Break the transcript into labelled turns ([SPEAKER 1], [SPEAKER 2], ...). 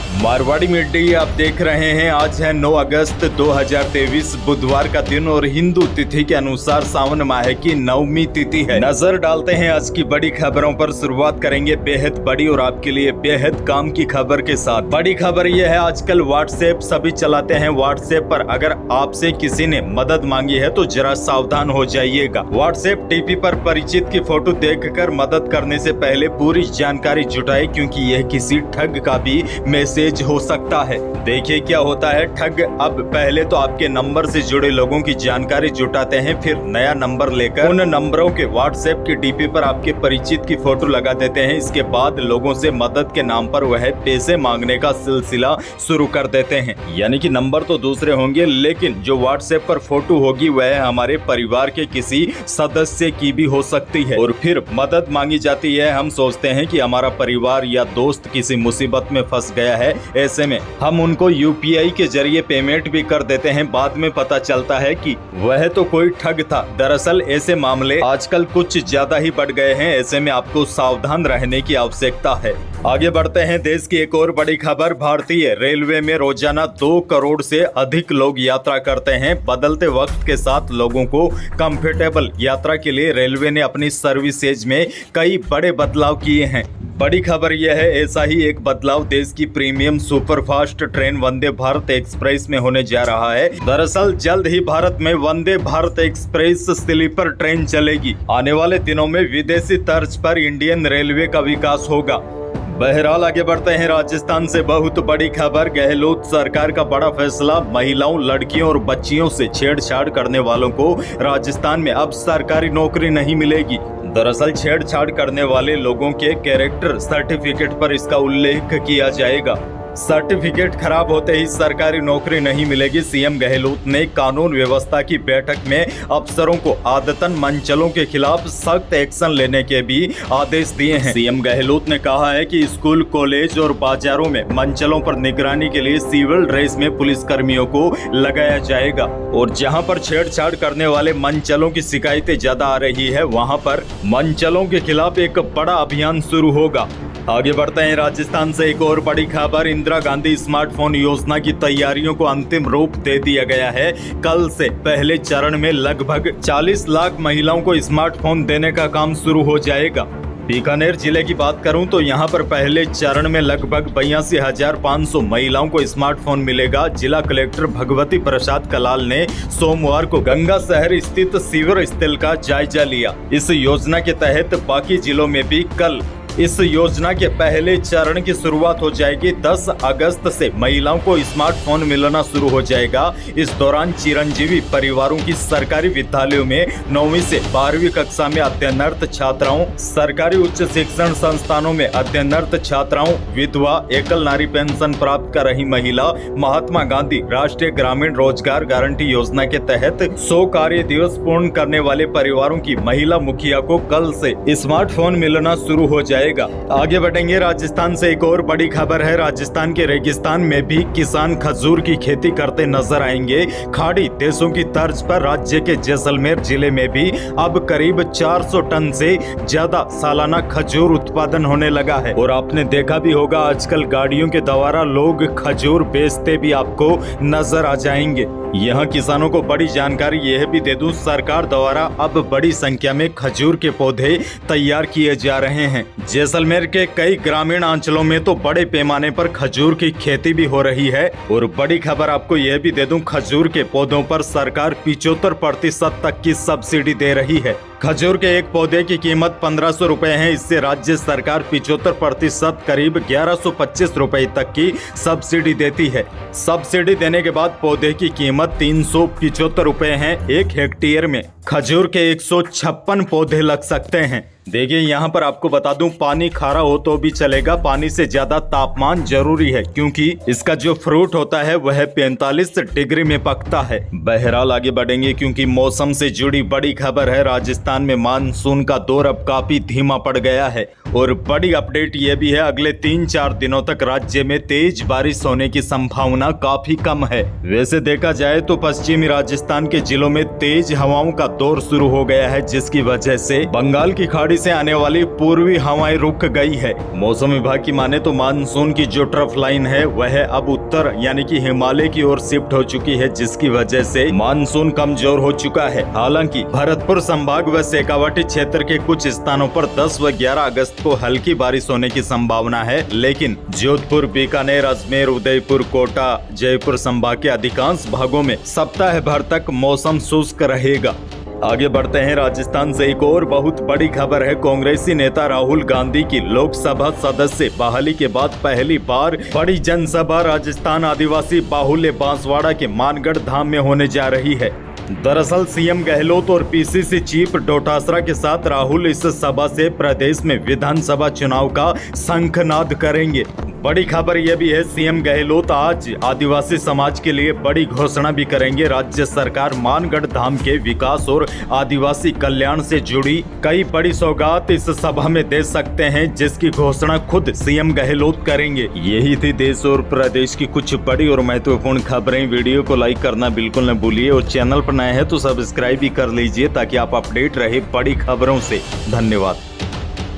[SPEAKER 1] Marwari media आप देख रहे हैं। आज है 9 अगस्त 2023 बुधवार का दिन और हिंदू तिथि के अनुसार सावन माह की 9वीं तिथि है। नजर डालते हैं आज की बड़ी खबरों पर। शुरुआत करेंगे बेहद बड़ी और आपके लिए बेहद काम की खबर के साथ। बड़ी खबर यह है, आजकल व्हाट्सएप सभी चलाते हैं। व्हाट्सएप पर अगर आपसे किसी ने मदद मांगी है तो जरा सावधान हो जाइएगा। व्हाट्सएप टीपी पर परिचित की फोटो देखकर मदद करने से पहले पूरी जानकारी जुटाए, क्योंकि यह किसी ठग का भी मैसेज हो सकता है। देखिए क्या होता है, ठग अब पहले तो आपके नंबर से जुड़े लोगों की जानकारी जुटाते हैं, फिर नया नंबर लेकर उन नंबरों के व्हाट्सएप की डीपी पर आपके परिचित की फोटो लगा देते हैं। इसके बाद लोगों से मदद के नाम पर वह पैसे मांगने का सिलसिला शुरू कर देते हैं। यानी कि नंबर तो दूसरे होंगे, लेकिन जो व्हाट्सएप पर फोटो होगी वह हमारे परिवार के किसी सदस्य की भी हो सकती है और फिर मदद मांगी जाती है। हम सोचते हैं कि हमारा परिवार या दोस्त किसी मुसीबत में फंस गया है, ऐसे में हम उनको यूपीआई के जरिए पेमेंट भी कर देते हैं। बाद में पता चलता है कि वह तो कोई ठग था। दरअसल ऐसे मामले आजकल कुछ ज्यादा ही बढ़ गए हैं। ऐसे में आपको सावधान रहने की आवश्यकता है। आगे बढ़ते हैं, देश की एक और बड़ी खबर। भारतीय रेलवे में रोजाना 2 करोड़ से अधिक लोग यात्रा करते हैं। बदलते वक्त के साथ लोगों को कंफर्टेबल यात्रा के लिए रेलवे ने अपनी सर्विसेज में कई बड़े बदलाव किए हैं। बड़ी खबर यह है, ऐसा ही एक बदलाव देश की premium superfast train Vande Bharat express में होने जा रहा है। दरअसल जल्द ही भारत में Vande Bharat express sleeper train चलेगी। आने वाले दिनों में विदेशी तर्ज पर इंडियन रेलवे का विकास होगा। बहरहाल आगे बढ़ते हैं, राजस्थान से बहुत बड़ी खबर। गहलोत सरकार का बड़ा फैसला, महिलाओं, लड़कियों और बच्चियों से छेड़छाड़ करने वालों को राजस्थान में अब सरकारी नौकरी नहीं मिलेगी। दरअसल छेड़छाड़ करने वाले लोगों के कैरेक्टर सर्टिफिकेट पर इसका उल्लेख किया जाएगा। सर्टिफिकेट खराब होते ही सरकारी नौकरी नहीं मिलेगी। सीएम गहलोत ने कानून व्यवस्था की बैठक में अफसरों को आदतन मनचलों के खिलाफ सख्त एक्शन लेने के भी आदेश दिए हैं। सीएम गहलोत ने कहा है कि स्कूल, कॉलेज और बाजारों में मनचलों पर निगरानी के लिए सिविल ड्रेस में पुलिस कर्मियों को लगाया जाएगा और जहां पर छेड़छाड़ करने वाले मनचलों की शिकायतें ज्यादा आ रही है, वहां पर मनचलों के खिलाफ एक बड़ा अभियान शुरू होगा। आगे बढ़ते हैं, राजस्थान से एक और बड़ी खबर। इंदिरा गांधी स्मार्टफोन योजना की तैयारियों को अंतिम रूप दे दिया गया है। कल से पहले चरण में लगभग 40 लाख महिलाओं को स्मार्टफोन देने का काम शुरू हो जाएगा। बीकानेर जिले की बात करूं तो यहां पर पहले चरण में लगभग 82,500 महिलाओं को स्मार्टफोन मिलेगा। जिला कलेक्टर भगवती प्रसाद कलाल ने सोमवार को गंगा शहर स्थित सीवर स्थल का जायजा लिया। इस योजना के तहत बाकी जिलों में भी कल इस योजना के पहले चरण की शुरुआत हो जाएगी। 10 अगस्त से महिलाओं को स्मार्टफोन मिलना शुरू हो जाएगा। इस दौरान चिरंजीवी परिवारों की सरकारी विद्यालयों में 9वीं से 12वीं कक्षा में अध्ययनरत छात्राओं, सरकारी उच्च शिक्षण संस्थानों में अध्ययनरत छात्राओं, विधवा, एकल नारी पेंशन प्राप्त कर रही महिला, महात्मा गांधी राष्ट्रीय ग्रामीण रोजगार गारंटी योजना के तहत 100 कार्य दिवस पूर्ण करने वाले परिवारों की महिला मुखिया को कल से स्मार्टफोन मिलना शुरू हो जाएगा। आगे बढ़ेंगे, राजस्थान से एक और बड़ी खबर है। राजस्थान के रेगिस्तान में भी किसान खजूर की खेती करते नजर आएंगे। खाड़ी देशों की तर्ज पर राज्य के जैसलमेर जिले में भी अब करीब 400 टन से ज्यादा सालाना खजूर उत्पादन होने लगा है। और आपने देखा भी होगा, आजकल गाड़ियों के द्वारा लोग खजूर बेचते भी आपको नजर आ जाएंगे। यहाँ किसानों को बड़ी जानकारी यह भी दे दूं, सरकार द्वारा अब बड़ी संख्या में खजूर के पौधे तैयार किए जा रहे हैं। जैसलमेर के कई ग्रामीण अंचलों में तो बड़े पैमाने पर खजूर की खेती भी हो रही है। और बड़ी खबर आपको यह भी दे दूं, खजूर के पौधों पर सरकार 75% तक की सब्सिडी दे रही है। खजूर के एक पौधे की कीमत 1500 रुपए है। इससे राज्य सरकार 75% करीब 1125 रुपए तक की सब्सिडी देती है। सब्सिडी देने के बाद पौधे की कीमत 375 रुपए है। 1 हेक्टेयर में खजूर के 156 पौधे लग सकते हैं। देखिए यहाँ पर आपको बता दूं, पानी खारा हो तो भी चलेगा, पानी से ज्यादा तापमान जरूरी है, क्योंकि इसका जो फ्रूट होता है वह 45 डिग्री में पकता है। बहरहाल आगे बढ़ेंगे, क्योंकि मौसम से जुड़ी बड़ी खबर है। राजस्थान में मानसून का दौर अब काफी धीमा पड़ गया है और बड़ी अपडेट ये भी है, अगले 3-4 दिनों तक राज्य में तेज बारिश होने की संभावना काफी कम है। वैसे देखा जाए तो पश्चिमी राजस्थान के जिलों में तेज हवाओं का दौर शुरू हो गया है, जिसकी वजह से बंगाल की खाड़ी से आने वाली पूर्वी हवाएं रुक गई है। मौसम विभाग की माने तो मानसून की जो ट्रफ लाइन है वह अब उत्तर यानी कि हिमालय की ओर शिफ्ट हो चुकी है, जिसकी वजह से मानसून कमजोर हो चुका है। हालांकि भरतपुर संभाग व शेखावाटी क्षेत्र के कुछ स्थानों पर 10 व 11 अगस्त को हल्की बारिश होने की संभावना है, लेकिन जोधपुर, बीकानेर, अजमेर, उदयपुर, कोटा, जयपुर संभाग के अधिकांश भागों में सप्ताह भर तक मौसम शुष्क रहेगा। आगे बढ़ते हैं, राजस्थान से एक और बहुत बड़ी खबर है। कांग्रेसी नेता राहुल गांधी की लोकसभा सदस्य बहाली के बाद पहली बार बड़ी जनसभा राजस्थान आदिवासी बाहुल्य बांसवाड़ा के मानगढ़ धाम में होने जा रही है। दरअसल सीएम गहलोत और पीसीसी चीफ डोटासरा के साथ राहुल इस सभा से प्रदेश में विधानसभा चुनाव का शंखनाद करेंगे। बड़ी खबर यह भी है, सीएम गहलोत आज आदिवासी समाज के लिए बड़ी घोषणा भी करेंगे। राज्य सरकार मानगढ़ धाम के विकास और आदिवासी कल्याण से जुड़ी कई बड़ी सौगात इस सभा में दे सकते हैं, जिसकी घोषणा खुद सीएम गहलोत करेंगे। यही थी देश और प्रदेश की कुछ बड़ी और महत्वपूर्ण खबरें। वीडियो को लाइक करना बिल्कुल न भूलिए और चैनल पर नए हैं तो सब्सक्राइब भी कर लीजिए ताकि आप अपडेट रहे बड़ी खबरों से। धन्यवाद।